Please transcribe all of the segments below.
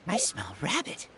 I smell rabbit.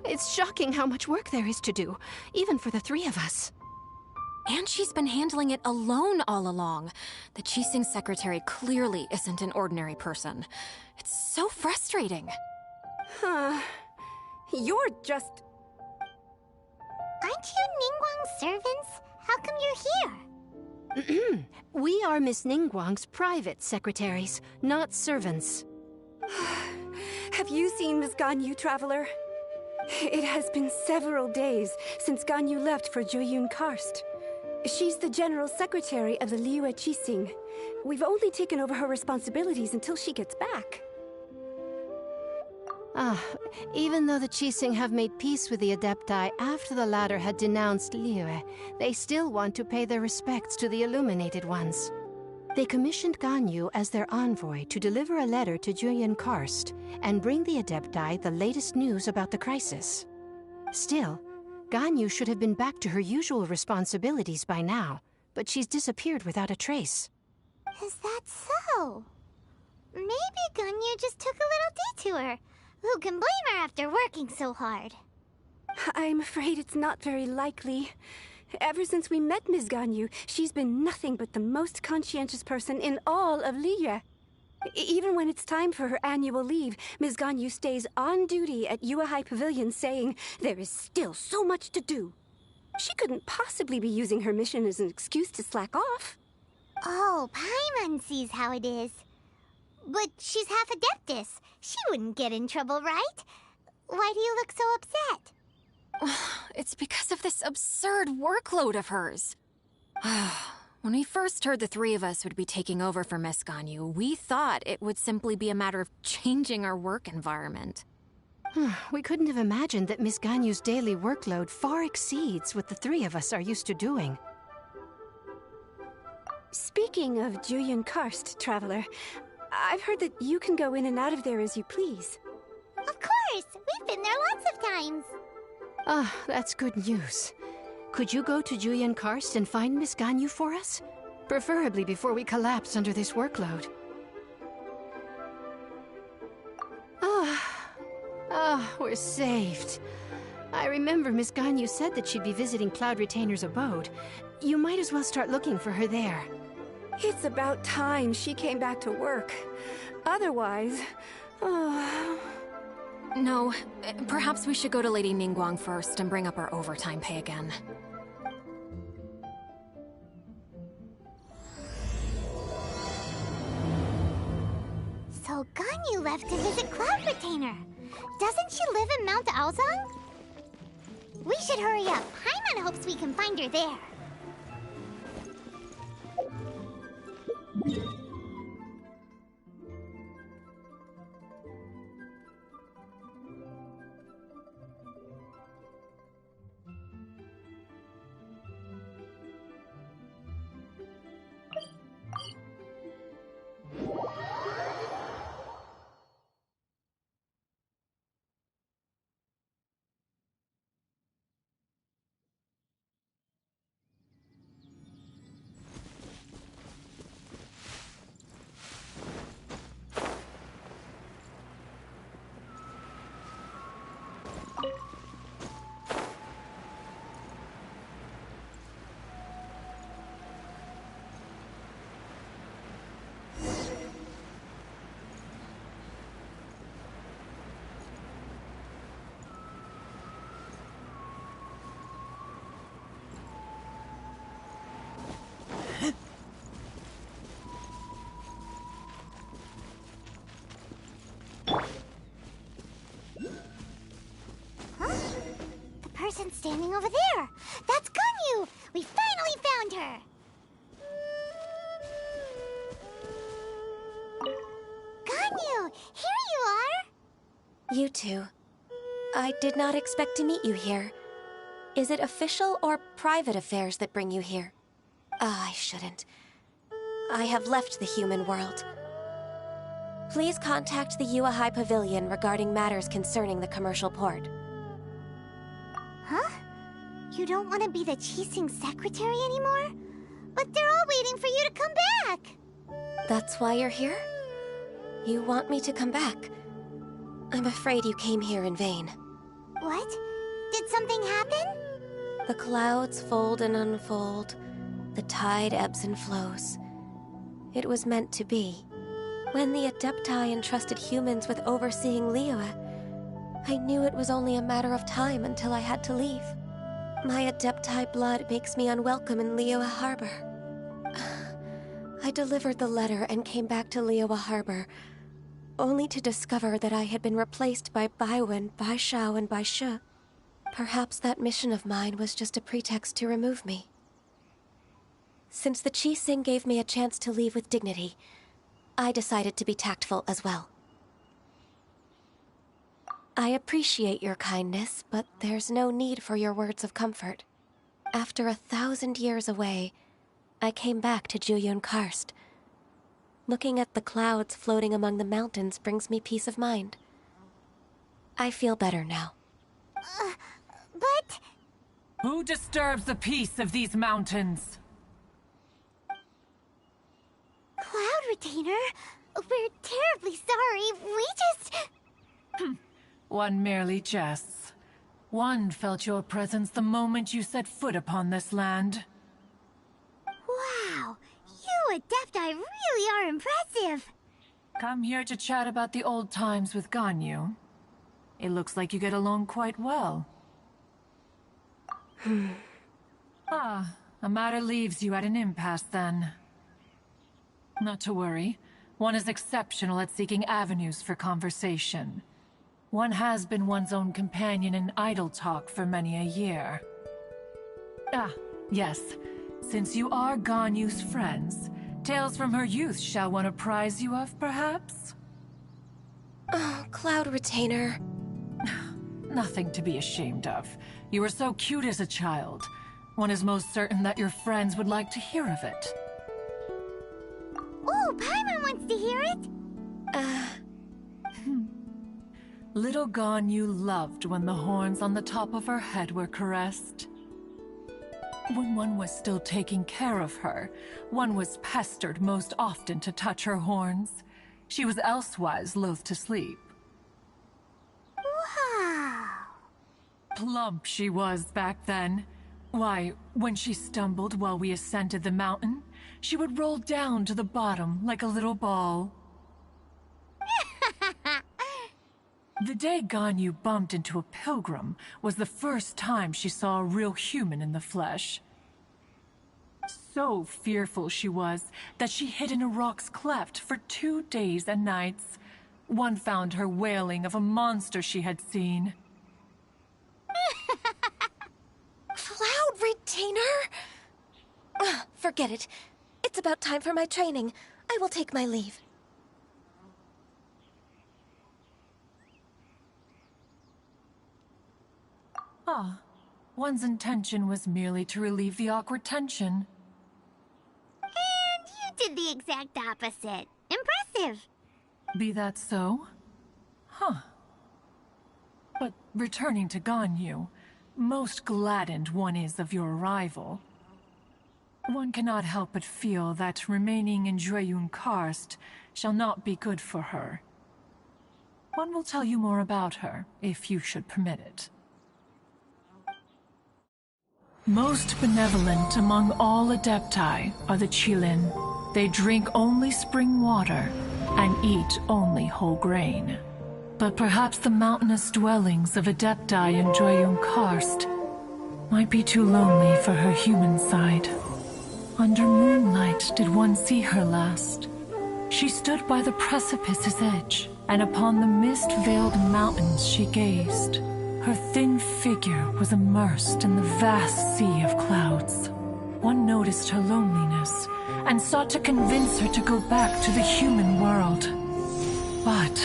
It's shocking how much work there is to do, even for the three of us. And she's been handling it alone all along. The Qixing secretary clearly isn't an ordinary person. It's so frustrating. You're just... Aren't you Ningguang's servants? How come you're here? We are Miss Ningguang's private secretaries, not servants. Have you seen Miss Ganyu, Traveler? It has been several days since Ganyu left for Jueyun Karst. She's the general secretary of the Liyue Qixing. We've only taken over her responsibilities until she gets back. Even though the Qixing have made peace with the Adepti after the latter had denounced Liyue, they still want to pay their respects to the Illuminated Ones. They commissioned Ganyu as their envoy to deliver a letter to Jueyun Karst and bring the Adepti the latest news about the crisis. Still, Ganyu should have been back to her usual responsibilities by now, but she's disappeared without a trace. Is that so? Maybe Ganyu just took a little detour. Who can blame her after working so hard? I'm afraid it's not very likely. Ever since we met Ms. Ganyu, she's been nothing but the most conscientious person in all of Liyue. Even when it's time for her annual leave, Ms. Ganyu stays on duty at Yuehai Pavilion saying there is still so much to do. She couldn't possibly be using her mission as an excuse to slack off. Oh, Paimon sees how it is. But she's half Adeptus. She wouldn't get in trouble, right? Why do you look so upset? It's because of this absurd workload of hers. When we first heard the three of us would be taking over for Miss Ganyu, we thought it would simply be a matter of changing our work environment. We couldn't have imagined that Miss Ganyu's daily workload far exceeds what the three of us are used to doing. Speaking of Jueyun Karst, Traveler, I've heard that you can go in and out of there as you please. Of course! We've been there lots of times! That's good news. Could you go to Jueyun Karst and find Miss Ganyu for us? Preferably before we collapse under this workload. We're saved. I remember Miss Ganyu said that she'd be visiting Cloud Retainer's abode. You might as well start looking for her there. It's about time she came back to work. Otherwise... No, perhaps we should go to Lady Ningguang first and bring up our overtime pay again. So Ganyu left to visit Cloud Retainer. Doesn't she live in Mount Aozang? We should hurry up. Paimon hopes we can find her there. person standing over there. That's Ganyu! We finally found her! Ganyu! Here you are! You two. I did not expect to meet you here. Is it official or private affairs that bring you here? Ah, I shouldn't. I have left the human world. Please contact the Yua High Pavilion regarding matters concerning the commercial port. Huh? You don't want to be the Qixing secretary anymore? But they're all waiting for you to come back! That's why you're here? You want me to come back? I'm afraid you came here in vain. What? Did something happen? The clouds fold and unfold. The tide ebbs and flows. It was meant to be. When the Adepti entrusted humans with overseeing Liyue, I knew it was only a matter of time until I had to leave. My Adepti blood makes me unwelcome in Liyue Harbor. I delivered the letter and came back to Liyue Harbor, only to discover that I had been replaced by Baiwen, Baishao, and Baishe. Perhaps that mission of mine was just a pretext to remove me. Since the Qixing gave me a chance to leave with dignity, I decided to be tactful as well. I appreciate your kindness, but there's no need for your words of comfort. After 1,000 years away, I came back to Jueyun Karst. Looking at the clouds floating among the mountains brings me peace of mind. I feel better now. But... Who disturbs the peace of these mountains? Cloud Retainer, we're terribly sorry. We just... One merely jests. One felt your presence the moment you set foot upon this land. Wow, you Adepti really are impressive. Come here to chat about the old times with Ganyu. It looks like you get along quite well. A matter leaves you at an impasse then. Not to worry. One is exceptional at seeking avenues for conversation. One has been one's own companion in idle talk for many a year. Yes. Since you are Ganyu's friends, tales from her youth shall one apprise you of, perhaps? Oh, Cloud Retainer. Nothing to be ashamed of. You were so cute as a child. One is most certain that your friends would like to hear of it. Oh, Paimon wants to hear it! Little Ganyu loved when the horns on the top of her head were caressed. When one was still taking care of her, one was pestered most often to touch her horns. She was elsewise loath to sleep. Wow! Plump she was back then. Why, when she stumbled while we ascended the mountain, she would roll down to the bottom like a little ball. The day Ganyu bumped into a pilgrim was the first time she saw a real human in the flesh. So fearful she was that she hid in a rock's cleft for 2 days and nights. One found her wailing of a monster she had seen. Cloud Retainer? Forget it. It's about time for my training. I will take my leave. One's intention was merely to relieve the awkward tension. And you did the exact opposite. Impressive. Be that so? But returning to Ganyu, most gladdened one is of your arrival. One cannot help but feel that remaining in Jueyun Karst shall not be good for her. One will tell you more about her, if you should permit it. Most benevolent among all Adepti are the Qilin. They drink only spring water and eat only whole grain. But perhaps the mountainous dwellings of Adepti in Jueyun Karst might be too lonely for her human side. Under moonlight did one see her last. She stood by the precipice's edge, and upon the mist-veiled mountains she gazed. Her thin figure was immersed in the vast sea of clouds. One noticed her loneliness and sought to convince her to go back to the human world. But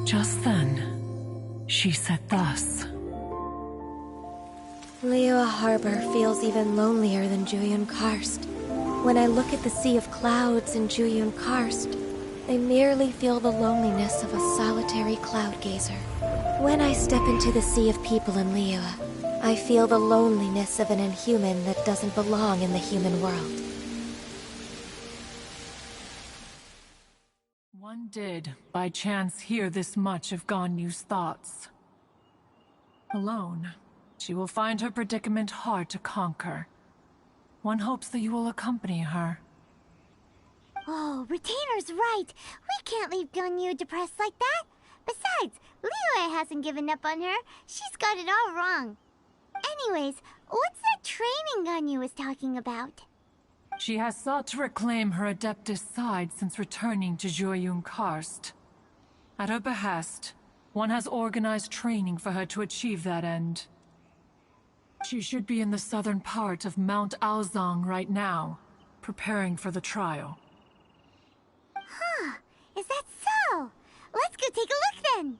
just then, she said thus. Liyue Harbor feels even lonelier than Jueyun Karst. When I look at the sea of clouds in Jueyun Karst, I merely feel the loneliness of a solitary cloud gazer. When I step into the sea of people in Liyue, I feel the loneliness of an inhuman that doesn't belong in the human world. One did, by chance, hear this much of Ganyu's thoughts. Alone, she will find her predicament hard to conquer. One hopes that you will accompany her. Oh, Retainer's right. We can't leave Ganyu depressed like that. Besides, Liyue hasn't given up on her. She's got it all wrong. Anyways, what's that training Ganyu was talking about? She has sought to reclaim her Adeptus side since returning to Jueyun Karst. At her behest, one has organized training for her to achieve that end. She should be in the southern part of Mount Aozang right now, preparing for the trial. Huh, is that so? Let's go take a look then!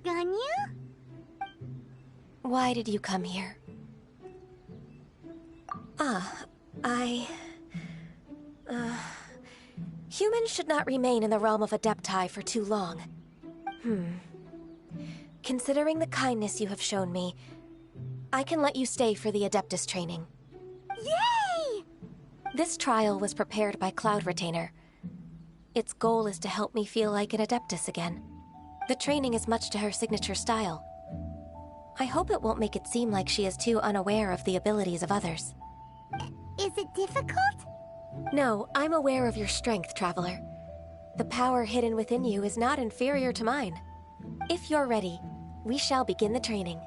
Ganyu? Why did you come here? Humans should not remain in the realm of Adepti for too long. Considering the kindness you have shown me, I can let you stay for the Adeptus training. Yay! This trial was prepared by Cloud Retainer. Its goal is to help me feel like an Adeptus again. The training is much to her signature style. I hope it won't make it seem like she is too unaware of the abilities of others. Is it difficult? No, I'm aware of your strength, Traveler. The power hidden within you is not inferior to mine. If you're ready, we shall begin the training.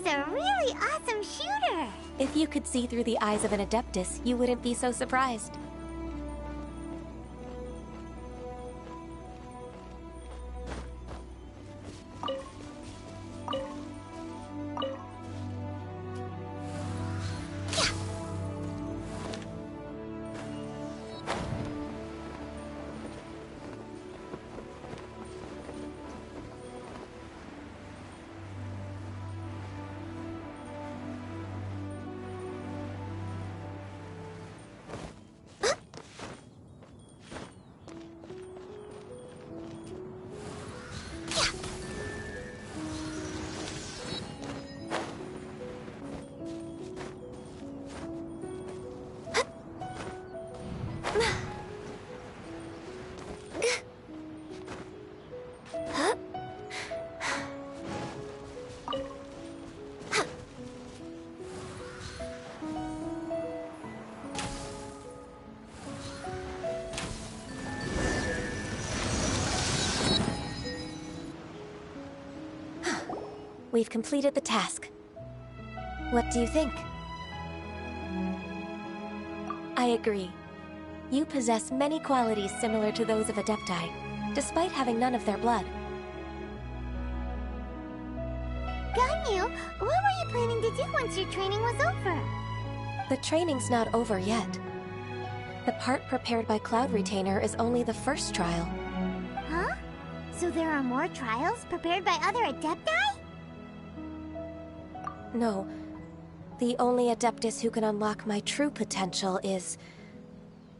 was a really awesome shooter. If you could see through the eyes of an Adeptus, you wouldn't be so surprised. We've completed the task. What do you think? I agree. You possess many qualities similar to those of Adepti, despite having none of their blood. Ganyu, what were you planning to do once your training was over? The training's not over yet. The part prepared by Cloud Retainer is only the first trial. Huh? So there are more trials prepared by other Adepti? No. The only Adeptus who can unlock my true potential is...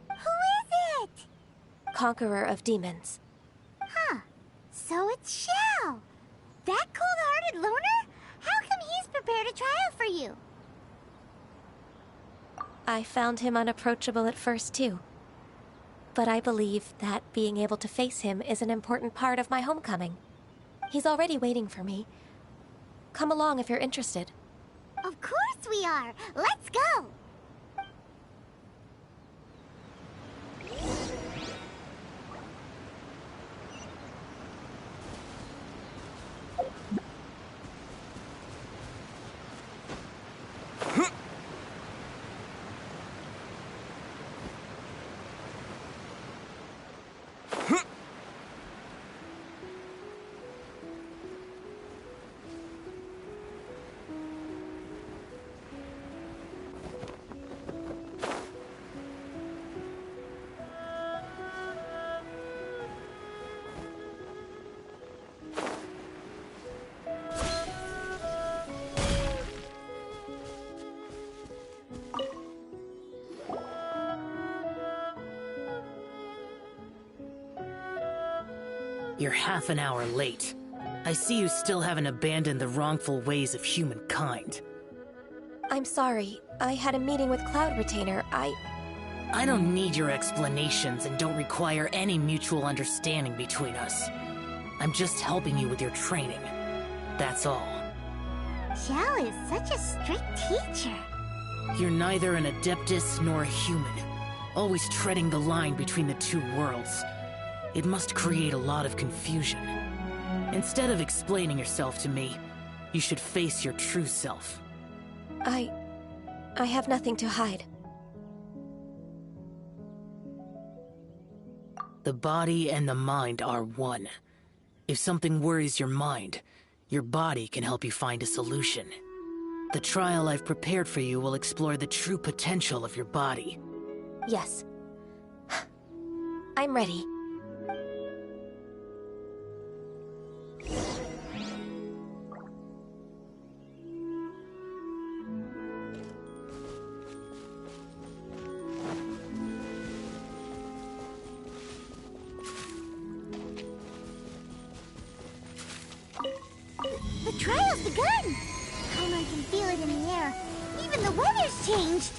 Who is it? Conqueror of Demons. Huh. So it's Shao. That cold-hearted loner? How come he's prepared a trial for you? I found him unapproachable at first, too. But I believe that being able to face him is an important part of my homecoming. He's already waiting for me. Come along if you're interested. Of course we are! Let's go! You're half an hour late. I see you still haven't abandoned the wrongful ways of humankind. I'm sorry. I had a meeting with Cloud Retainer. I don't need your explanations and don't require any mutual understanding between us. I'm just helping you with your training. That's all. Shao is such a strict teacher. You're neither an Adeptus nor a human, always treading the line between the two worlds. It must create a lot of confusion. Instead of explaining yourself to me, you should face your true self. I have nothing to hide. The body and the mind are one. If something worries your mind, your body can help you find a solution. The trial I've prepared for you will explore the true potential of your body. Yes. I'm ready. The trial's begun! Paimon can feel it in the air. Even the weather's changed!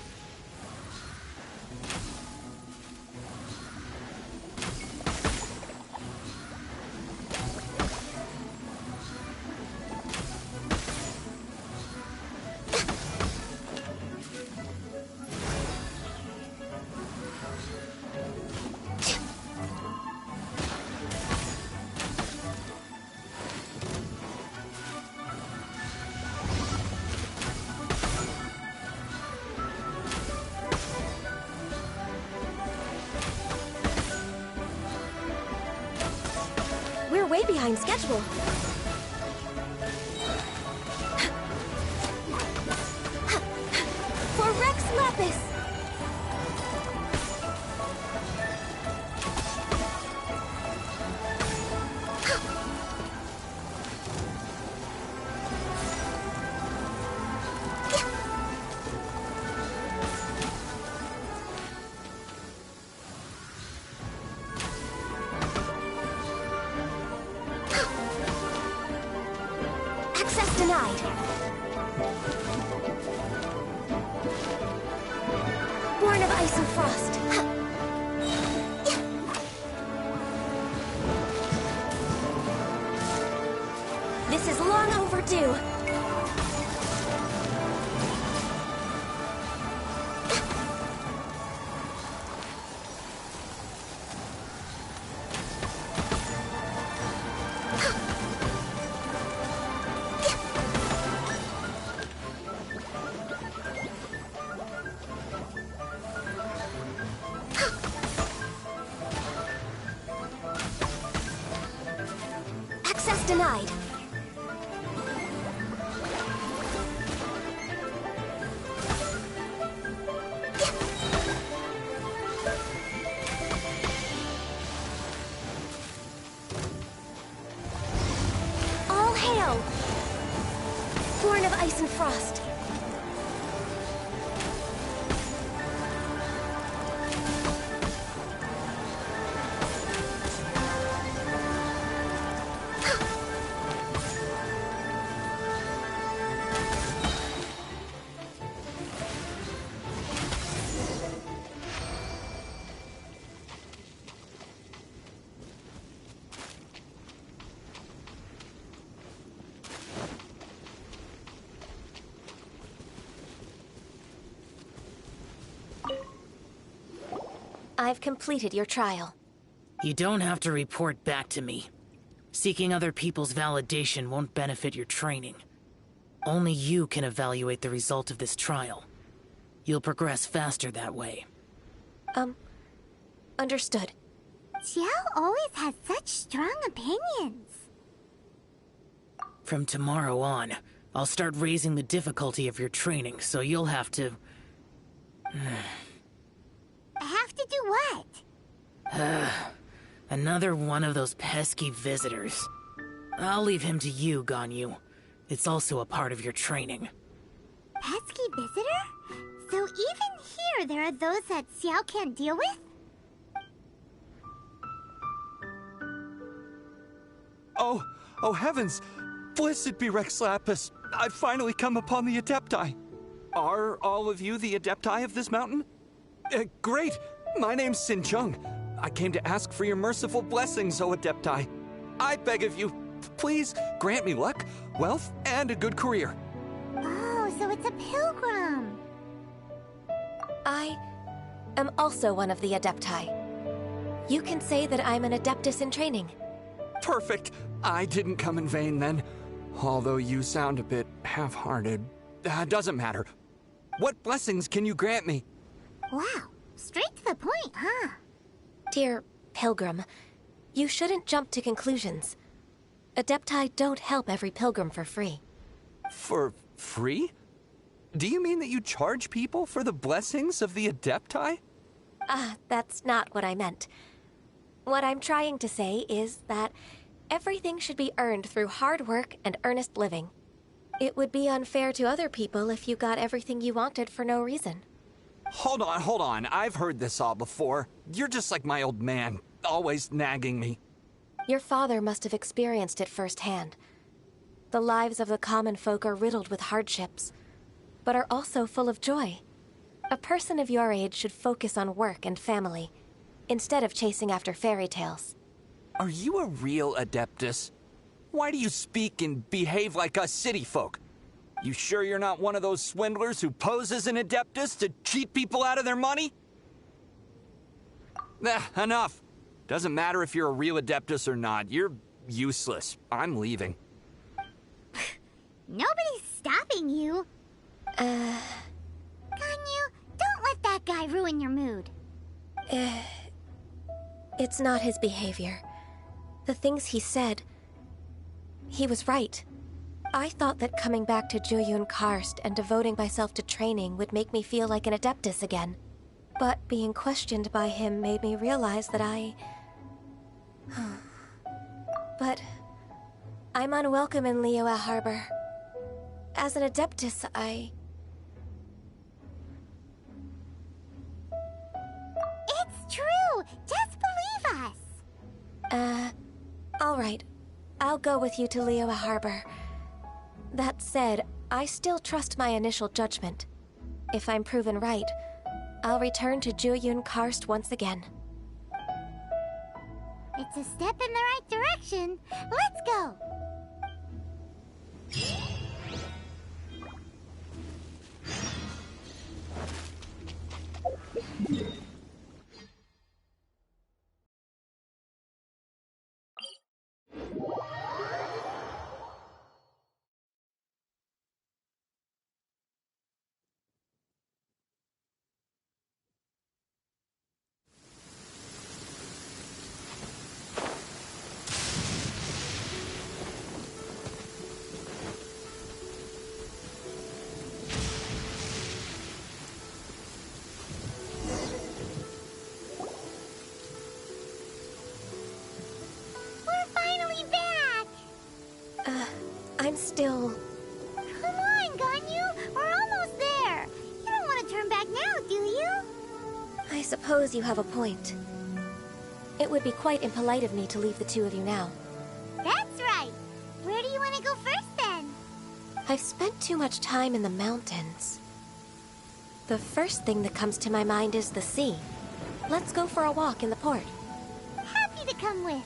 way behind schedule. For Rex Lapis! Access denied. Born of ice and frost. This is long overdue. Access denied. All hail! Born of ice and frost. I've completed your trial. You don't have to report back to me. Seeking other people's validation won't benefit your training. Only you can evaluate the result of this trial. You'll progress faster that way. Understood. Xiao always has such strong opinions. From tomorrow on, I'll start raising the difficulty of your training, so you'll have to... I have to do what? Another one of those pesky visitors. I'll leave him to you, Ganyu. It's also a part of your training. Pesky visitor? So even here there are those that Xiao can't deal with? Oh heavens! Blessed be Rex Lapis! I've finally come upon the Adepti. Are all of you the Adepti of this mountain? Great! My name's Sin Chung. I came to ask for your merciful blessings, O Adepti. I beg of you, please grant me luck, wealth, and a good career. Oh, so it's a pilgrim. I am also one of the Adepti. You can say that I'm an Adeptus in training. Perfect. I didn't come in vain then. Although you sound a bit half-hearted. Doesn't matter. What blessings can you grant me? Wow, straight to the point, huh? Dear Pilgrim, you shouldn't jump to conclusions. Adepti don't help every pilgrim for free. For free? Do you mean that you charge people for the blessings of the Adepti? That's not what I meant. What I'm trying to say is that everything should be earned through hard work and earnest living. It would be unfair to other people if you got everything you wanted for no reason. Hold on. I've heard this all before. You're just like my old man, always nagging me. Your father must have experienced it firsthand. The lives of the common folk are riddled with hardships, but are also full of joy. A person of your age should focus on work and family, instead of chasing after fairy tales. Are you a real Adeptus? Why do you speak and behave like us city folk? You sure you're not one of those swindlers who pose as an Adeptus to cheat people out of their money? Enough. Doesn't matter if you're a real Adeptus or not. You're useless. I'm leaving. Nobody's stopping you. Ganyu, don't let that guy ruin your mood. It's not his behavior. The things he said, He was right. I thought that coming back to Jueyun Karst and devoting myself to training would make me feel like an Adeptus again. But being questioned by him made me realize that But I'm unwelcome in Liyue Harbor. As an Adeptus, It's true! Just believe us! Alright. I'll go with you to Liyue Harbor. That said, I still trust my initial judgment. If I'm proven right, I'll return to Jueyun Karst once again. It's a step in the right direction. Let's go! I'm still... Come on, Ganyu! We're almost there! You don't want to turn back now, do you? I suppose you have a point. It would be quite impolite of me to leave the two of you now. That's right! Where do you want to go first, then? I've spent too much time in the mountains. The first thing that comes to my mind is the sea. Let's go for a walk in the port. Happy to come with.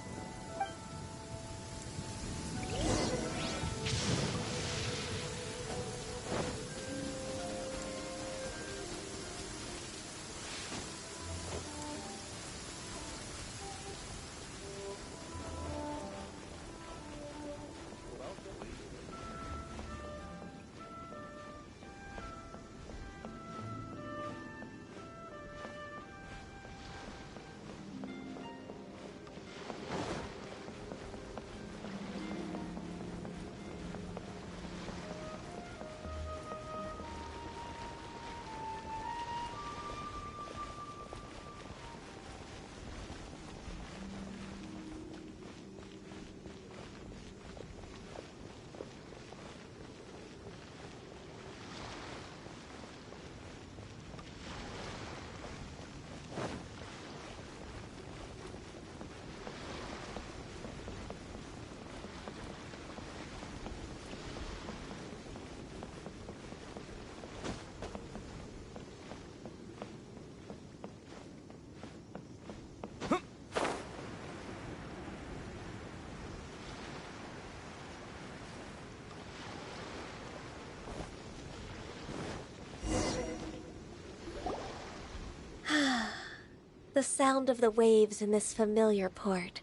The sound of the waves in this familiar port.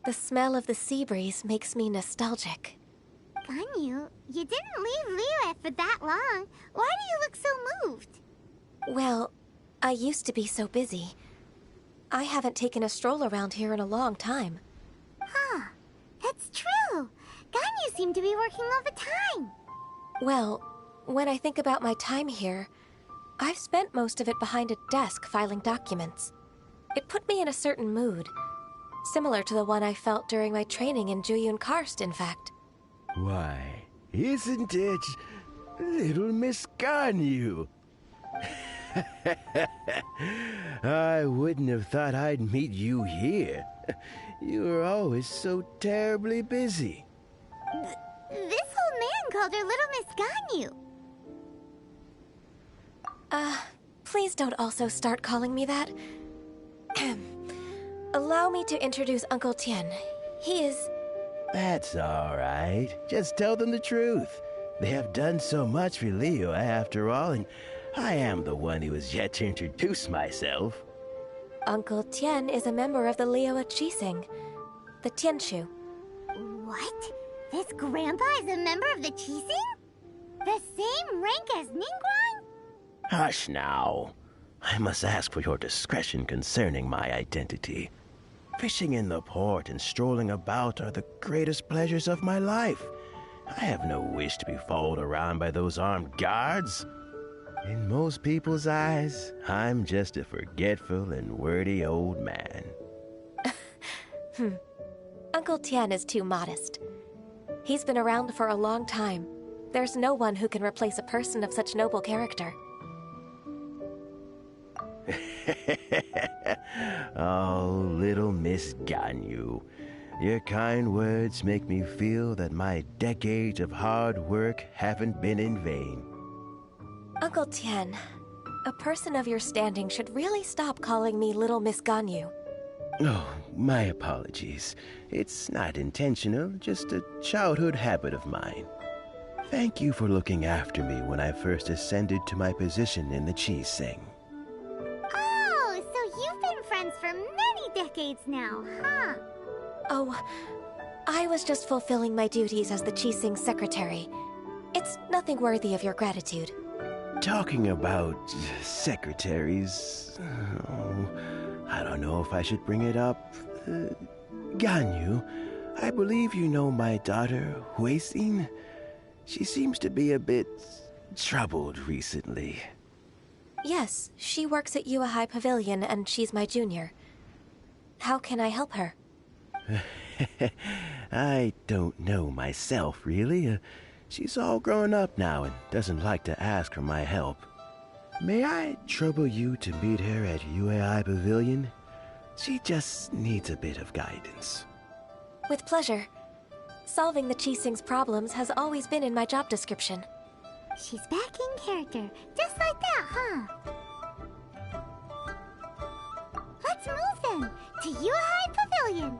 The smell of the sea breeze makes me nostalgic. Ganyu, you didn't leave Liyue for that long. Why do you look so moved? Well, I used to be so busy. I haven't taken a stroll around here in a long time. Huh. That's true. Ganyu seemed to be working all the time. Well, when I think about my time here, I've spent most of it behind a desk filing documents. It put me in a certain mood, similar to the one I felt during my training in Jueyun Karst, in fact. Why, isn't it little Miss Ganyu? I wouldn't have thought I'd meet you here. You were always so terribly busy. This old man called her Little Miss Ganyu. Please don't also start calling me that. Allow me to introduce Uncle Tien. He is... That's all right. Just tell them the truth. They have done so much for Liyue after all, and I am the one who has yet to introduce myself. Uncle Tien is a member of the Liyue Qixing, the Tianshu. What? This grandpa is a member of the Qixing? The same rank as Ningguang? Hush now. I must ask for your discretion concerning my identity. Fishing in the port and strolling about are the greatest pleasures of my life. I have no wish to be followed around by those armed guards. In most people's eyes, I'm just a forgetful and wordy old man. Uncle Tian is too modest. He's been around for a long time. There's no one who can replace a person of such noble character. Oh, little Miss Ganyu. Your kind words make me feel that my decades of hard work haven't been in vain. Uncle Tian, a person of your standing should really stop calling me Little Miss Ganyu. Oh, my apologies. It's not intentional, just a childhood habit of mine. Thank you for looking after me when I first ascended to my position in the Qi-Sing. Oh, so you've been friends for many decades now, huh? Oh, I was just fulfilling my duties as the Qi-Sing secretary. It's nothing worthy of your gratitude. Talking about secretaries... Oh, I don't know if I should bring it up. Ganyu, I believe you know my daughter, Huixin. She seems to be a bit troubled recently. Yes, she works at Yua High Pavilion and she's my junior. How can I help her? I don't know myself, really. She's all grown up now and doesn't like to ask for my help. May I trouble you to meet her at UAI Pavilion? She just needs a bit of guidance. With pleasure. Solving the Qi-Sing's problems has always been in my job description. She's back in character, just like that, huh? Let's move then, to Yuhai Pavilion!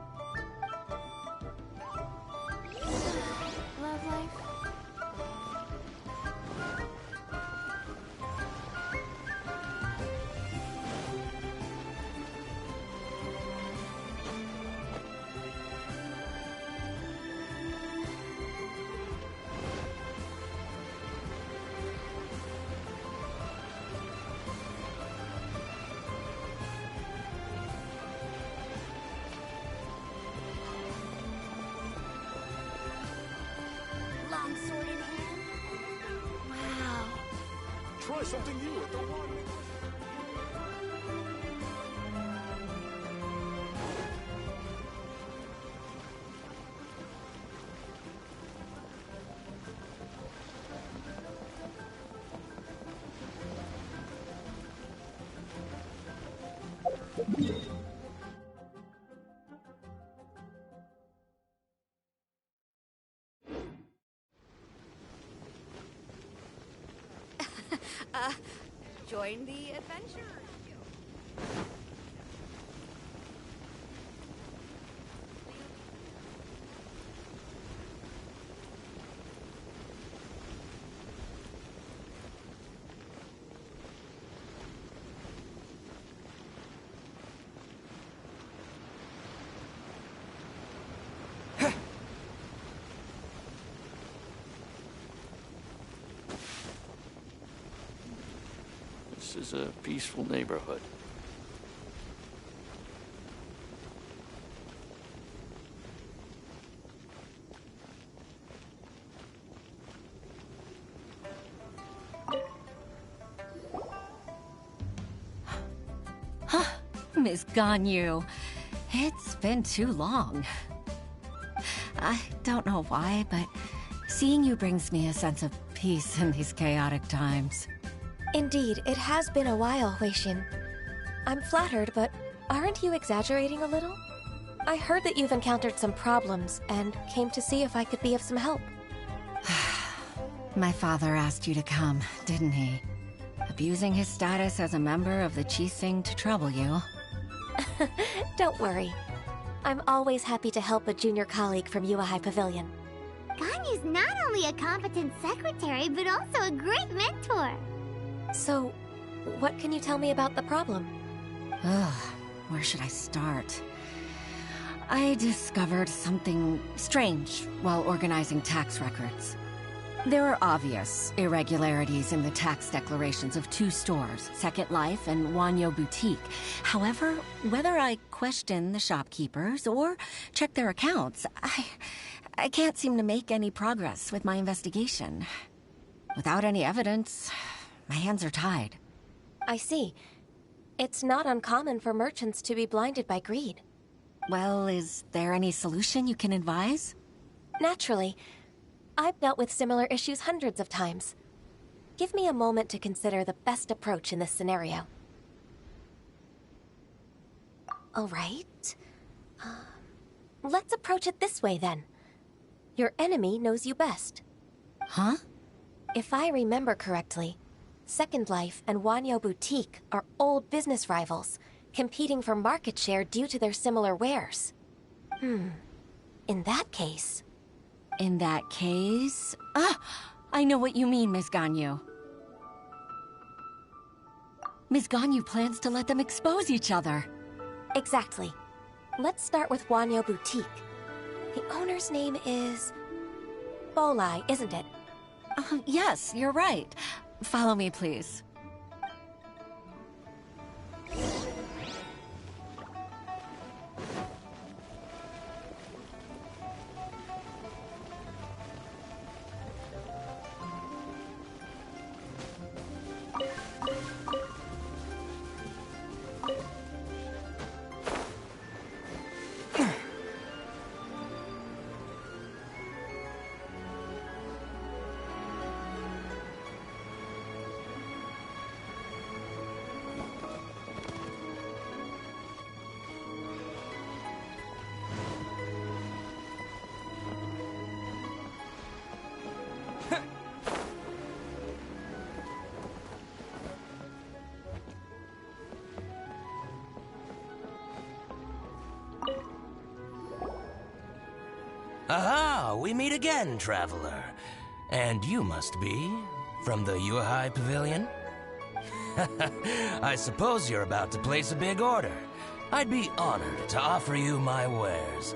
Love life. Sword in hand. Wow. Try something new at the one. Join the adventure. This is a peaceful neighborhood. Miss Ganyu, it's been too long. I don't know why, but seeing you brings me a sense of peace in these chaotic times. Indeed, it has been a while, Huixin. I'm flattered, but aren't you exaggerating a little? I heard that you've encountered some problems and came to see if I could be of some help. My father asked you to come, didn't he? Abusing his status as a member of the Qi-Sing to trouble you. Don't worry. I'm always happy to help a junior colleague from Yua High Pavilion. Ganyu's not only a competent secretary, but also a great mentor. So, what can you tell me about the problem? Ugh, where should I start? I discovered something strange while organizing tax records. There are obvious irregularities in the tax declarations of two stores, Second Life and Wanyo Boutique. However, whether I question the shopkeepers or check their accounts, I can't seem to make any progress with my investigation. Without any evidence, my hands are tied. I see. It's not uncommon for merchants to be blinded by greed. Well, is there any solution you can advise? Naturally. I've dealt with similar issues hundreds of times. Give me a moment to consider the best approach in this scenario. All right. Let's approach it this way, then. Your enemy knows you best. Huh? If I remember correctly, Second Life and Wanyo Boutique are old business rivals, competing for market share due to their similar wares. In that case... In that case... I know what you mean, Miss Ganyu. Miss Ganyu plans to let them expose each other. Exactly. Let's start with Wanyo Boutique. The owner's name is... Bolai, isn't it? Yes, you're right. Follow me, please. Aha! We meet again, traveler. And you must be from the Yuhai Pavilion? I suppose you're about to place a big order. I'd be honored to offer you my wares.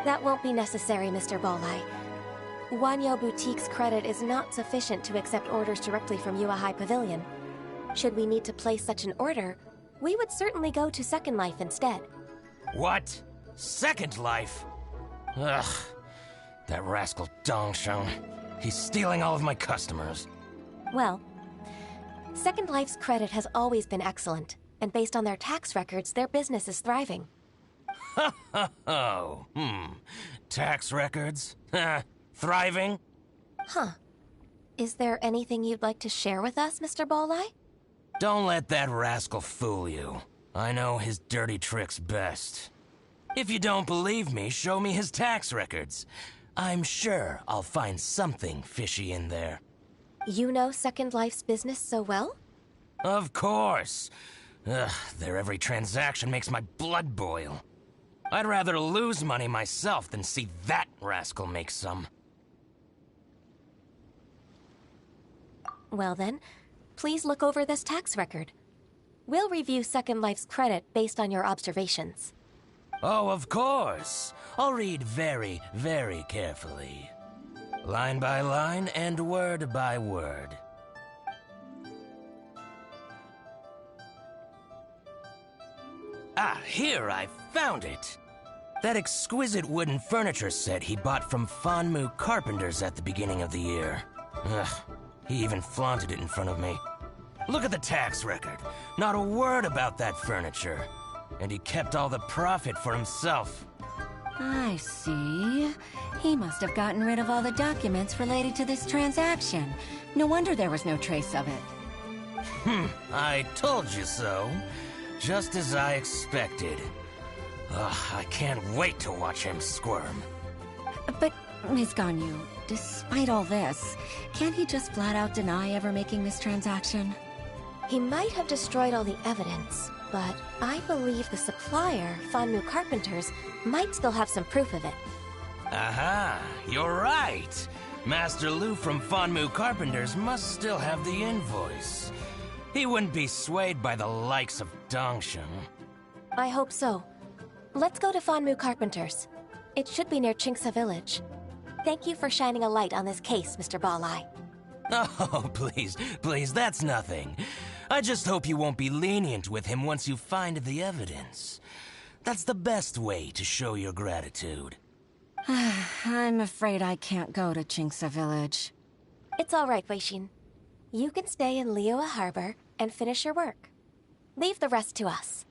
That won't be necessary, Mr. Bolai. Wanyo Boutique's credit is not sufficient to accept orders directly from Yuhai Pavilion. Should we need to place such an order, we would certainly go to Second Life instead. What? Second Life? Ugh. That rascal Dongsheng. He's stealing all of my customers. Well, Second Life's credit has always been excellent, and based on their tax records, their business is thriving. Tax records? Thriving? Huh. Is there anything you'd like to share with us, Mr. Bolai? Don't let that rascal fool you. I know his dirty tricks best. If you don't believe me, show me his tax records. I'm sure I'll find something fishy in there. You know Second Life's business so well? Of course. Ugh, their every transaction makes my blood boil. I'd rather lose money myself than see that rascal make some. Well then, please look over this tax record. We'll review Second Life's credit based on your observations. Oh, of course. I'll read very, very carefully. Line by line and word by word. Ah, here, I found it. That exquisite wooden furniture set he bought from Fanmu Carpenters at the beginning of the year. Ugh, he even flaunted it in front of me. Look at the tax record. Not a word about that furniture. And he kept all the profit for himself. I see. He must have gotten rid of all the documents related to this transaction. No wonder there was no trace of it. I told you so. Just as I expected. Ugh, I can't wait to watch him squirm. But, Ms. Ganyu, despite all this, can't he just flat out deny ever making this transaction? He might have destroyed all the evidence, but I believe the supplier, Fanmu Carpenters, might still have some proof of it. Aha, you're right. Master Lu from Fanmu Carpenters must still have the invoice. He wouldn't be swayed by the likes of Dongsheng. I hope so. Let's go to Fanmu Carpenters. It should be near Qingce Village. Thank you for shining a light on this case, Mr. Balleye. Oh, please, that's nothing. I just hope you won't be lenient with him once you find the evidence. That's the best way to show your gratitude. I'm afraid I can't go to Jinxa Village. It's all right, Weishin. You can stay in Liyue Harbor and finish your work. Leave the rest to us.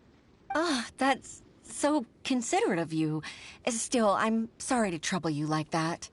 That's so considerate of you. Still, I'm sorry to trouble you like that.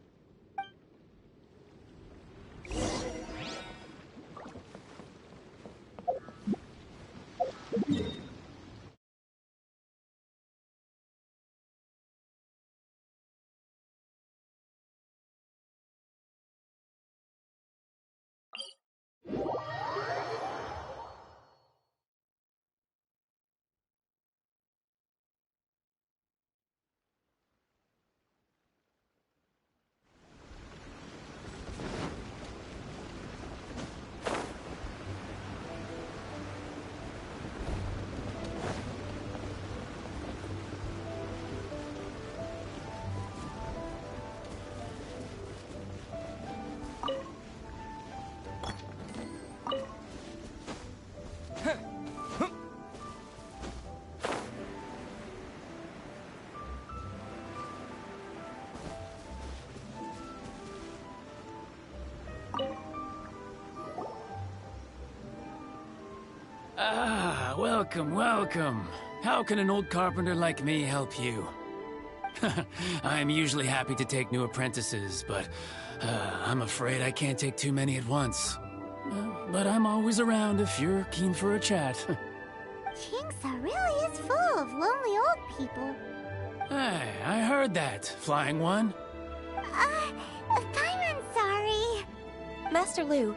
Welcome. How can an old carpenter like me help you? I'm usually happy to take new apprentices, but I'm afraid I can't take too many at once. But I'm always around if you're keen for a chat. Jinxa really is full of lonely old people. Hey, I heard that, Flying One. I'm sorry. Master Lu,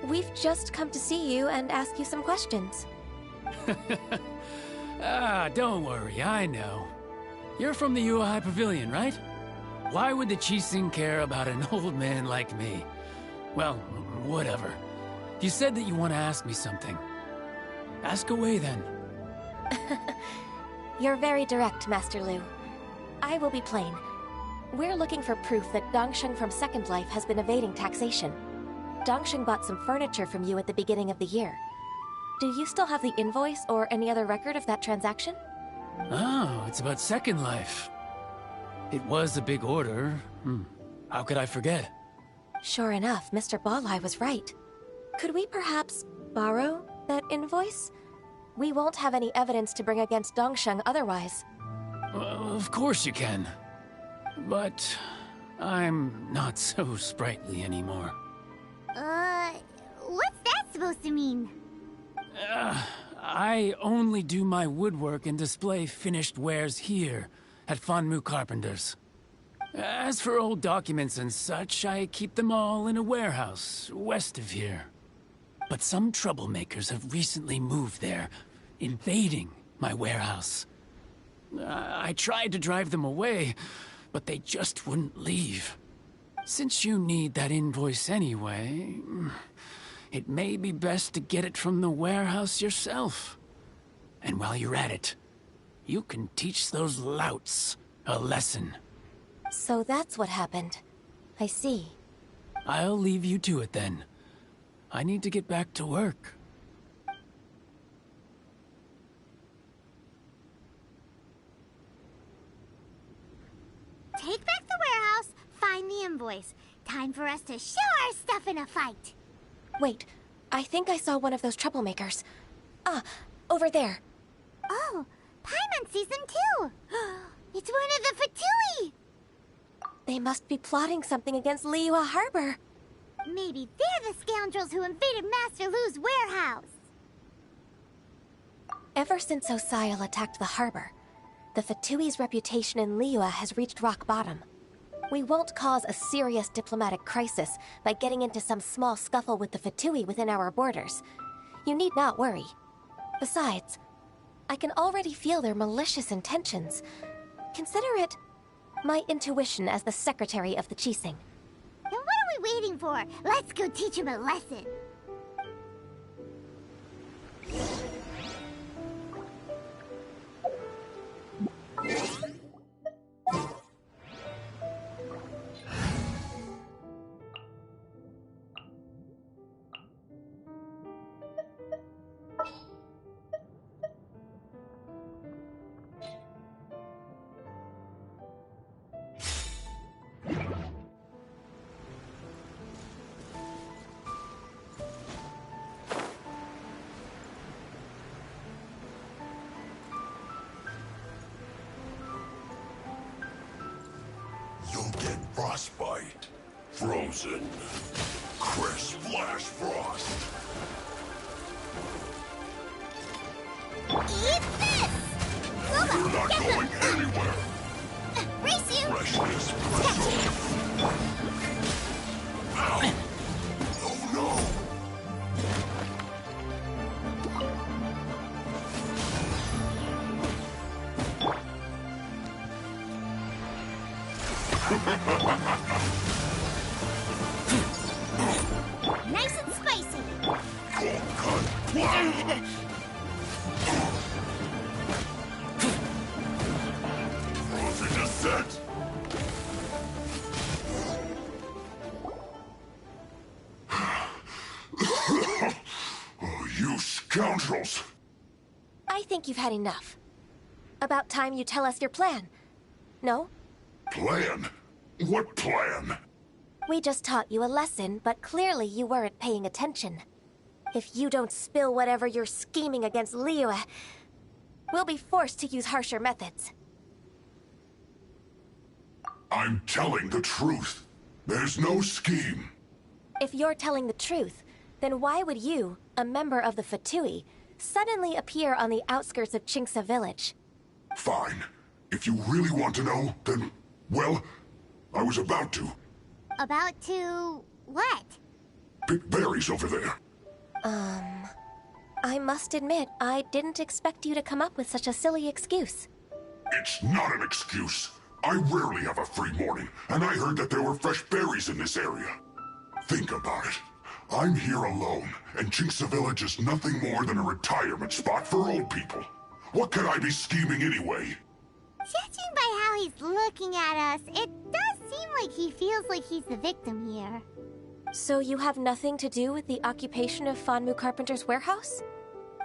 we've just come to see you and ask you some questions. Don't worry, I know. You're from the Yuehai Pavilion, right? Why would the Qixing care about an old man like me? Well, whatever. You said that you want to ask me something. Ask away, then. You're very direct, Master Lu. I will be plain. We're looking for proof that Dongsheng from Second Life has been evading taxation. Dongsheng bought some furniture from you at the beginning of the year. Do you still have the invoice or any other record of that transaction? Oh, it's about Second Life. It was a big order. How could I forget? Sure enough, Mr. Balleye was right. Could we perhaps borrow that invoice? We won't have any evidence to bring against Dongsheng otherwise. Well, of course you can. But I'm not so sprightly anymore. What's that supposed to mean? I only do my woodwork and display finished wares here at Fanmu Carpenters. As for old documents and such, I keep them all in a warehouse west of here. But some troublemakers have recently moved there, invading my warehouse. I tried to drive them away, but they just wouldn't leave. Since you need that invoice anyway, it may be best to get it from the warehouse yourself. And while you're at it, you can teach those louts a lesson. So that's what happened. I see. I'll leave you to it then. I need to get back to work. Take back the warehouse, find the invoice. Time for us to show our stuff in a fight. Wait, I think I saw one of those troublemakers. Over there. Oh, Paimon sees them too. It's one of the Fatui. They must be plotting something against Liyue Harbor. Maybe they're the scoundrels who invaded Master Lu's warehouse. Ever since Osial attacked the harbor, the Fatui's reputation in Liyue has reached rock bottom. We won't cause a serious diplomatic crisis by getting into some small scuffle with the Fatui within our borders. You need not worry. Besides, I can already feel their malicious intentions. Consider it my intuition as the secretary of the Qixing. Then what are we waiting for? Let's go teach him a lesson. Frostbite. Frozen. Crisp Flash Frost. Eat this! Luma, You're not get going them! anywhere. Race you! Freshness preserved. Ow! Oh no! Nice and spicy! Cold cut. Flash. Frozen descent. Oh, you scoundrels! I think you've had enough. About time you tell us your plan. No? Plan? What plan? We just taught you a lesson, but clearly you weren't paying attention. If you don't spill whatever you're scheming against Liyue, we'll be forced to use harsher methods. I'm telling the truth. There's no scheme. If you're telling the truth, then why would you, a member of the Fatui, suddenly appear on the outskirts of Chinksa village? Fine. If you really want to know, then, well, I was about to. About to... what? Pick berries over there. I must admit, I didn't expect you to come up with such a silly excuse. It's not an excuse. I rarely have a free morning, and I heard that there were fresh berries in this area. Think about it. I'm here alone, and Chinksa Village is nothing more than a retirement spot for old people. What could I be scheming anyway? Judging by how he's looking at us, it does seem like he feels like he's the victim here. So you have nothing to do with the occupation of Fanmu Carpenter's warehouse?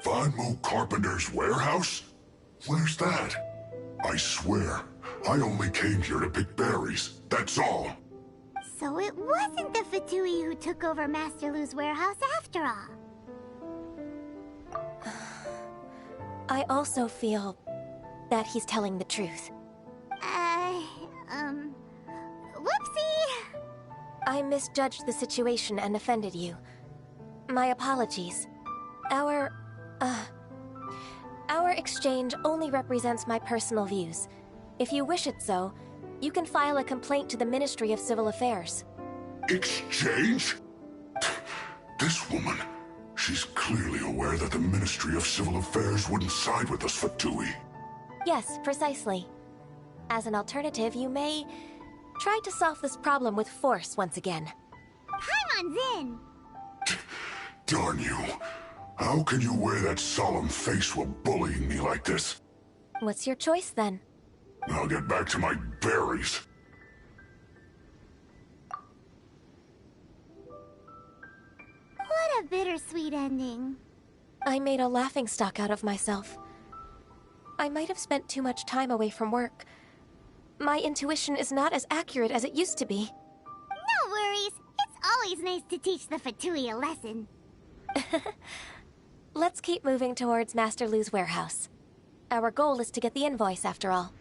Fanmu Carpenter's warehouse? Where's that? I swear, I only came here to pick berries, that's all. So it wasn't the Fatui who took over Master Lu's warehouse after all. I also feel that he's telling the truth. Whoopsie! I misjudged the situation and offended you. My apologies. Our exchange only represents my personal views. If you wish it so, you can file a complaint to the Ministry of Civil Affairs. Exchange? This woman, she's clearly aware that the Ministry of Civil Affairs wouldn't side with us, Fatui. Yes, precisely. As an alternative, you may try to solve this problem with force once again. Paimon's in! Darn you. How can you wear that solemn face while bullying me like this? What's your choice, then? I'll get back to my berries. What a bittersweet ending. I made a laughingstock out of myself. I might have spent too much time away from work. My intuition is not as accurate as it used to be. No worries. It's always nice to teach the Fatui a lesson. Let's keep moving towards Master Lu's warehouse. Our goal is to get the invoice, after all.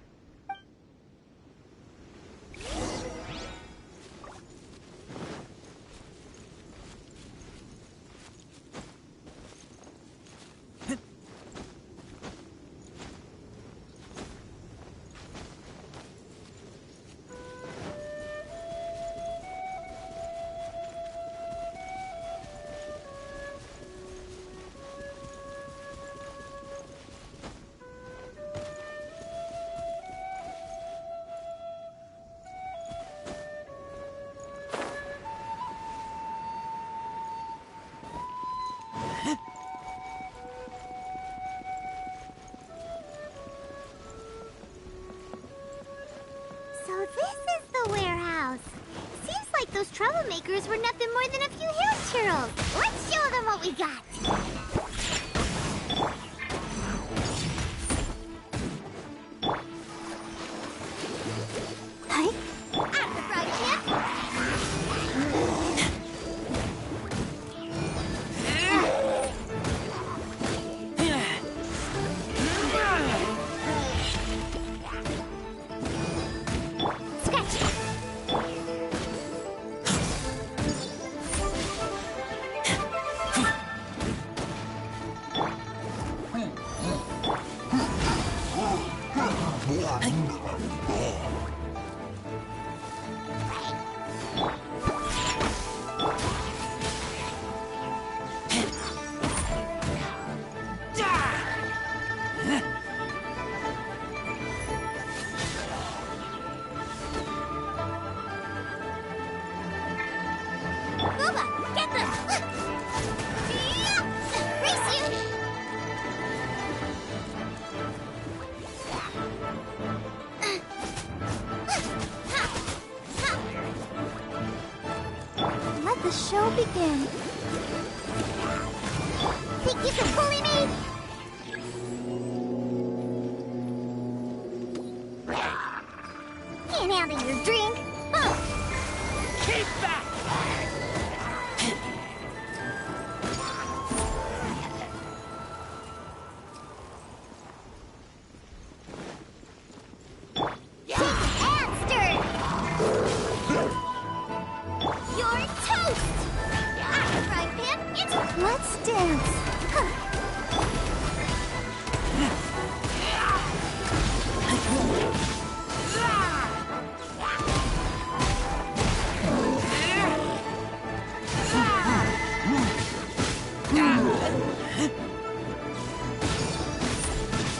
So this is the warehouse. Seems like those troublemakers were nothing more than a few hill churls. Let's show them what we got. Hey, I'm the fried chip. Scratch. show begin. Think you can bully me? Can't handle your drink. Huh. Keep back! Let's dance.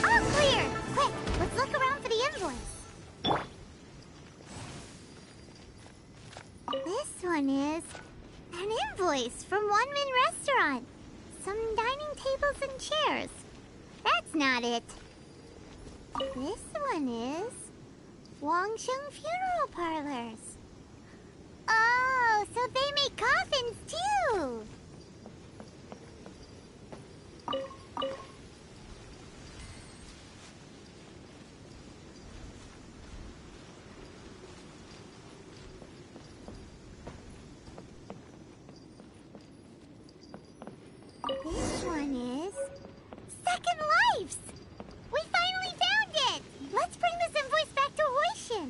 All clear. Quick, let's look around for the invoice. This one is an invoice from One Min Restaurant. Some dining tables and chairs. That's not it. This one is Wangsheng Funeral Parlors. Oh, so they make coffins too. This one is Second Lives! We finally found it! Let's bring this invoice back to Hoishin.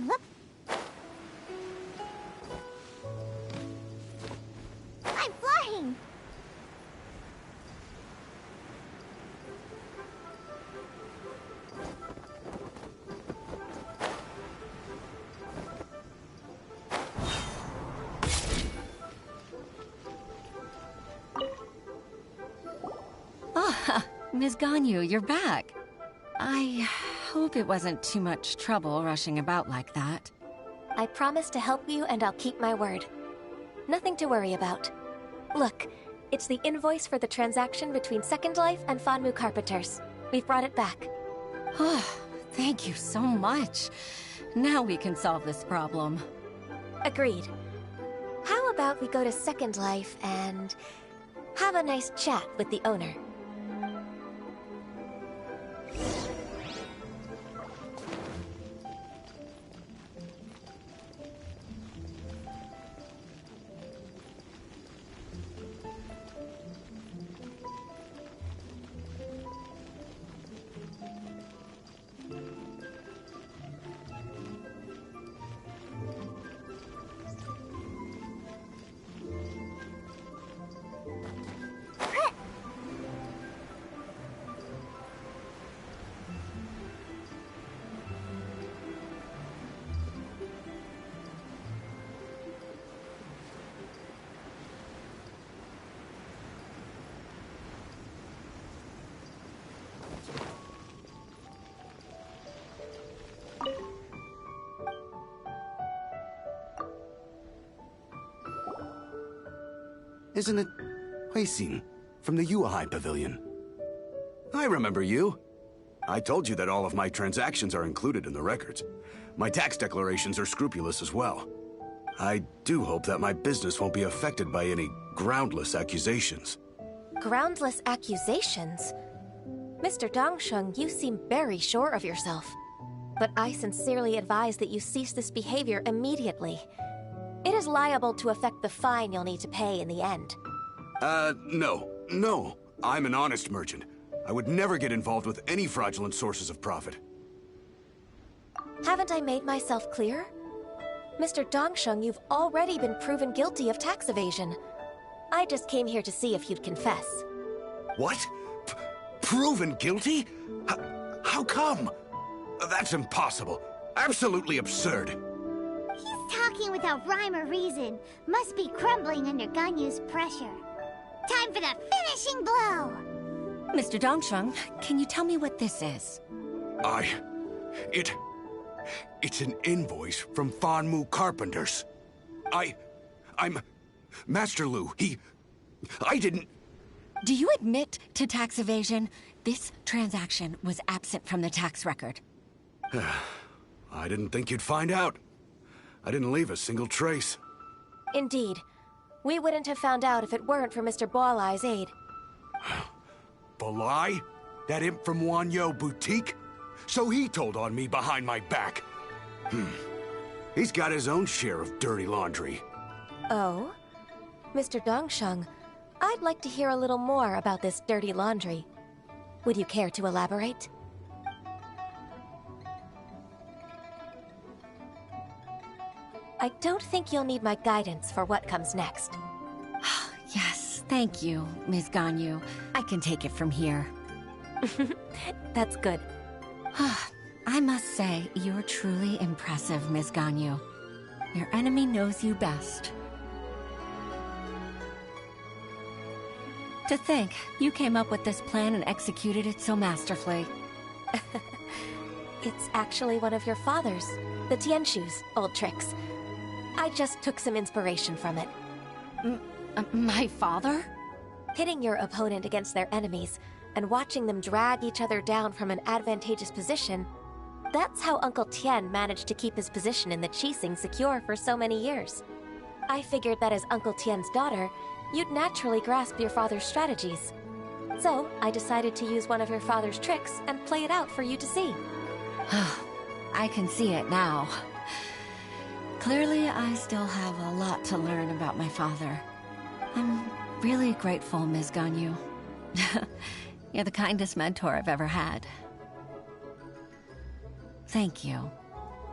Look. I'm flying! Ah, Ms. Ganyu, you're back. I hope it wasn't too much trouble rushing about like that. I promise to help you and I'll keep my word. Nothing to worry about. Look, it's the invoice for the transaction between Second Life and Fanmu Carpenters. We've brought it back. Oh, thank you so much. Now we can solve this problem. Agreed. How about we go to Second Life and have a nice chat with the owner? Isn't it Huixin from the Yuehai Pavilion? I remember you. I told you that all of my transactions are included in the records. My tax declarations are scrupulous as well. I do hope that my business won't be affected by any groundless accusations. Groundless accusations? Mr. Dongsheng, you seem very sure of yourself. But I sincerely advise that you cease this behavior immediately. It is liable to affect the fine you'll need to pay in the end. No. I'm an honest merchant. I would never get involved with any fraudulent sources of profit. Haven't I made myself clear? Mr. Dongsheng, you've already been proven guilty of tax evasion. I just came here to see if you'd confess. What? Proven guilty? How come? That's impossible. Absolutely absurd. He's talking without rhyme or reason. Must be crumbling under Ganyu's pressure. Time for the finishing blow! Mr. Dongsheng, can you tell me what this is? It's an invoice from Fanmu Carpenters. I'm Master Lu. I didn't... Do you admit to tax evasion? This transaction was absent from the tax record. I didn't think you'd find out. I didn't leave a single trace. Indeed. We wouldn't have found out if it weren't for Mr. Balai's aid. Balai? That imp from Wanyo Boutique? So he told on me behind my back. He's got his own share of dirty laundry. Oh? Mr. Dongsheng, I'd like to hear a little more about this dirty laundry. Would you care to elaborate? I don't think you'll need my guidance for what comes next. Yes, thank you, Ms. Ganyu. I can take it from here. That's good. I must say, you're truly impressive, Ms. Ganyu. Your enemy knows you best. To think, you came up with this plan and executed it so masterfully. It's actually one of your father's, the Tianshu's, old tricks. I just took some inspiration from it. My father? Pitting your opponent against their enemies and watching them drag each other down from an advantageous position, that's how Uncle Tian managed to keep his position in the Qixing secure for so many years. I figured that as Uncle Tian's daughter, you'd naturally grasp your father's strategies. So, I decided to use one of your father's tricks and play it out for you to see. I can see it now. Clearly, I still have a lot to learn about my father. I'm really grateful, Ms. Ganyu. You're the kindest mentor I've ever had. Thank you.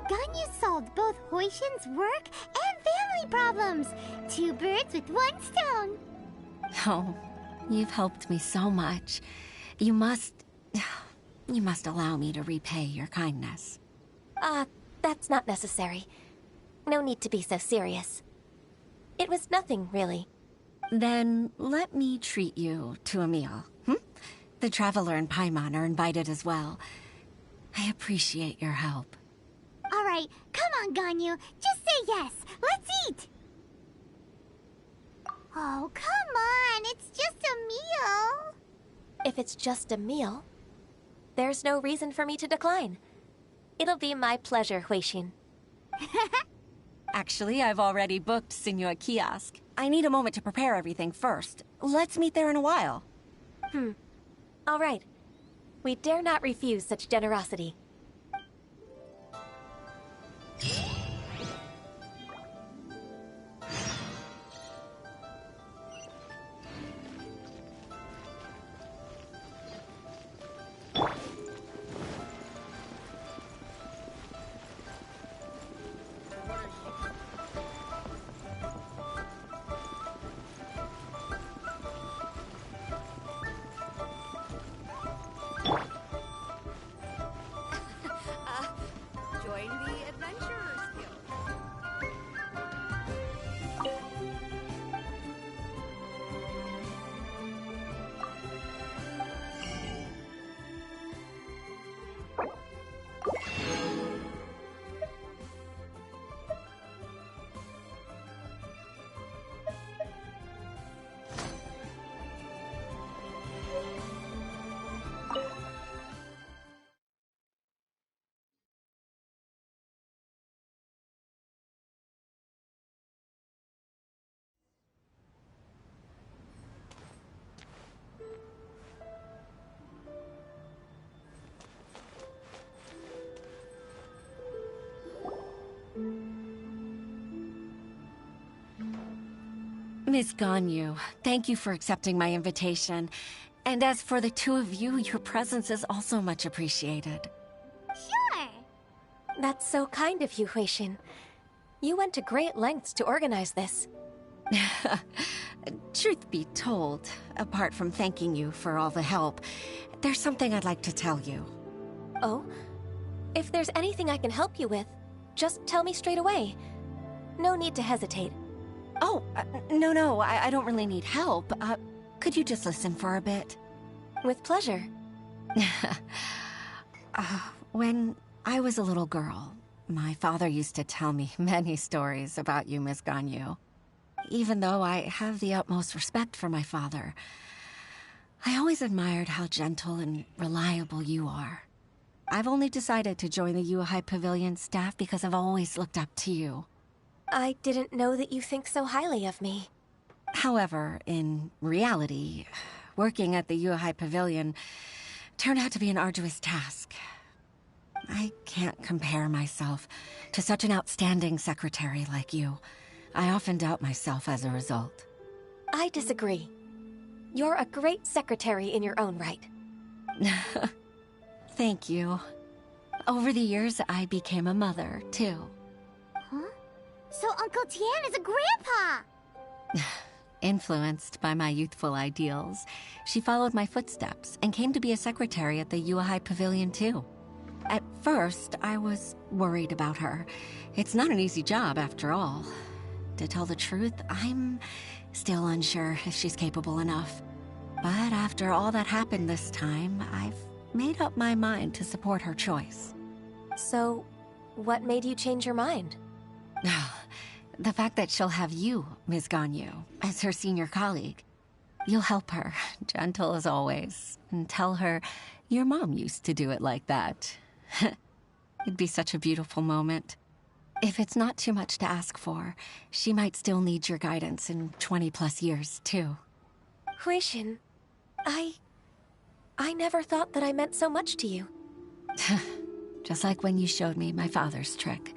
Ganyu solved both Huishin's work and family problems. 2 birds with 1 stone. Oh, you've helped me so much. You must allow me to repay your kindness. That's not necessary. No need to be so serious. It was nothing, really. Then let me treat you to a meal. The Traveler and Paimon are invited as well. I appreciate your help. All right, come on, Ganyu. Just say yes. Let's eat. Oh, come on. It's just a meal. If it's just a meal, there's no reason for me to decline. It'll be my pleasure, Huixin. Actually, I've already booked Senua Kiosk. I need a moment to prepare everything first. Let's meet there in a while. All right. We dare not refuse such generosity. Join the Adventurers Guild. Ms. Ganyu, thank you for accepting my invitation. And as for the 2 of you, your presence is also much appreciated. Sure. That's so kind of you, Huixin. You went to great lengths to organize this. Truth be told, apart from thanking you for all the help, there's something I'd like to tell you. Oh? If there's anything I can help you with, just tell me straight away. No need to hesitate. Oh, no, I don't really need help. Could you just listen for a bit? With pleasure. When I was a little girl, my father used to tell me many stories about you, Miss Ganyu. Even though I have the utmost respect for my father, I always admired how gentle and reliable you are. I've only decided to join the Yuehai Pavilion staff because I've always looked up to you. I didn't know that you think so highly of me. However, in reality, working at the Yuehai Pavilion turned out to be an arduous task. I can't compare myself to such an outstanding secretary like you. I often doubt myself as a result. I disagree. You're a great secretary in your own right. Thank you. Over the years, I became a mother, too. Huh? So Uncle Tian is a grandpa! Influenced by my youthful ideals, she followed my footsteps and came to be a secretary at the Yuehai Pavilion, too. At first, I was worried about her. It's not an easy job, after all. To tell the truth, I'm still unsure if she's capable enough. But after all that happened this time, I've made up my mind to support her choice. So, what made you change your mind? The fact that she'll have you, Ms. Ganyu, as her senior colleague. You'll help her, gentle as always, and tell her your mom used to do it like that. It'd be such a beautiful moment. If it's not too much to ask for, she might still need your guidance in 20+ years, too. Huixin, I never thought that I meant so much to you. Just like when you showed me my father's trick.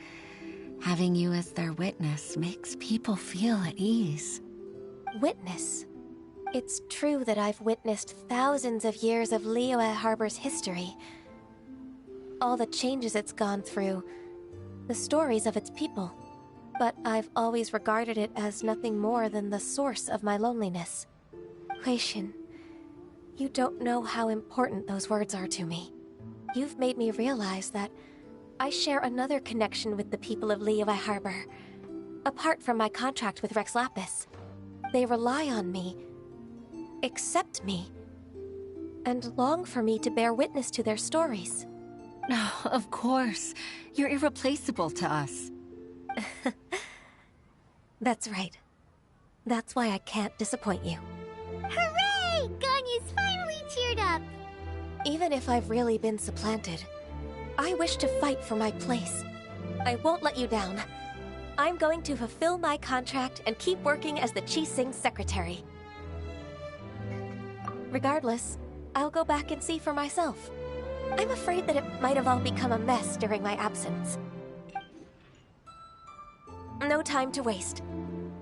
Having you as their witness makes people feel at ease. Witness? It's true that I've witnessed thousands of years of Liyue Harbor's history. All the changes it's gone through, the stories of its people. But I've always regarded it as nothing more than the source of my loneliness. Huixin, you don't know how important those words are to me. You've made me realize that I share another connection with the people of Liyue Harbor. Apart from my contract with Rex Lapis, they rely on me, accept me, and long for me to bear witness to their stories. Oh, of course. You're irreplaceable to us. That's right. That's why I can't disappoint you. Hooray! Ganyu's finally cheered up! Even if I've really been supplanted, I wish to fight for my place. I won't let you down. I'm going to fulfill my contract and keep working as the Qixing secretary. Regardless, I'll go back and see for myself. I'm afraid that it might have all become a mess during my absence. No time to waste.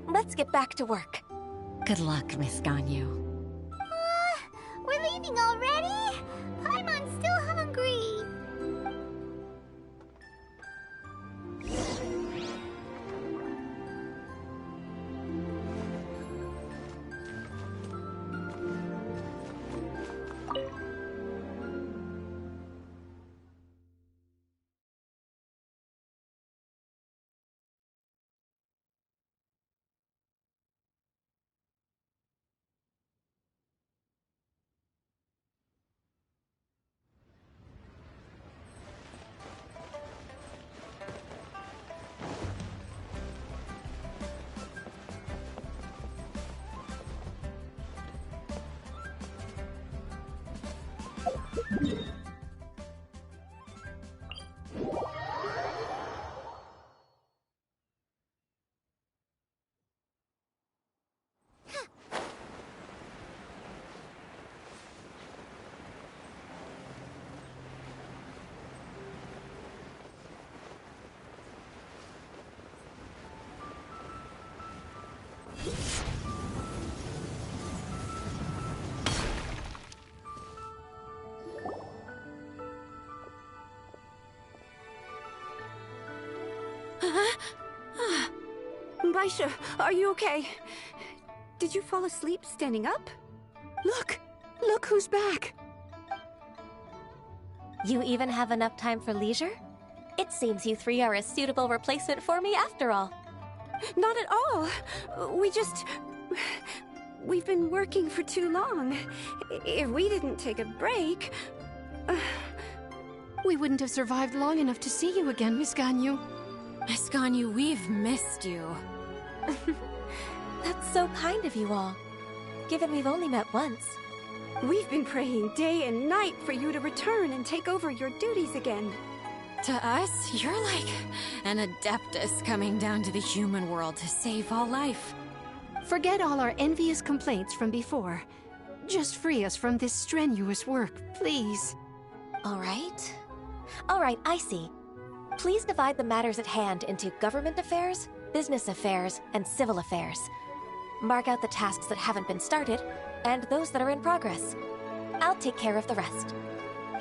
Let's get back to work. Good luck, Miss Ganyu. We're leaving already? Paimon's still hungry. Baisha, are you okay? Did you fall asleep standing up? Look! Look who's back! You even have enough time for leisure? It seems you three are a suitable replacement for me after all. Not at all. We've been working for too long. If we didn't take a break... We wouldn't have survived long enough to see you again, Miss Ganyu. Miss Ganyu, we've missed you. That's so kind of you all, given we've only met once. We've been praying day and night for you to return and take over your duties again. To us, you're like an adeptus coming down to the human world to save all life. Forget all our envious complaints from before. Just free us from this strenuous work, please. All right, I see. Please divide the matters at hand into government affairs, business affairs, and civil affairs. Mark out the tasks that haven't been started, and those that are in progress. I'll take care of the rest.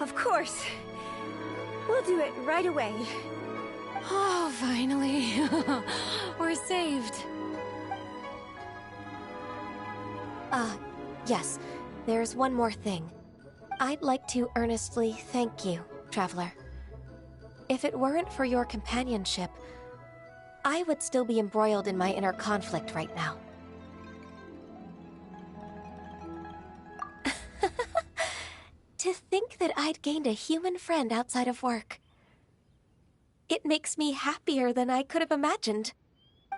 Of course. We'll do it right away. Oh, finally. We're saved. Yes. There's one more thing. I'd like to earnestly thank you, Traveler. If it weren't for your companionship, I would still be embroiled in my inner conflict right now. To think that I'd gained a human friend outside of work. It makes me happier than I could have imagined.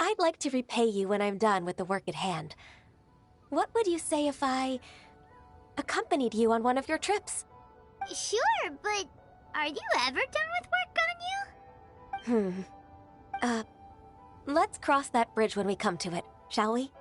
I'd like to repay you when I'm done with the work at hand. What would you say if I accompanied you on one of your trips? Sure, but are you ever done with work, Ganyu? Let's cross that bridge when we come to it, shall we?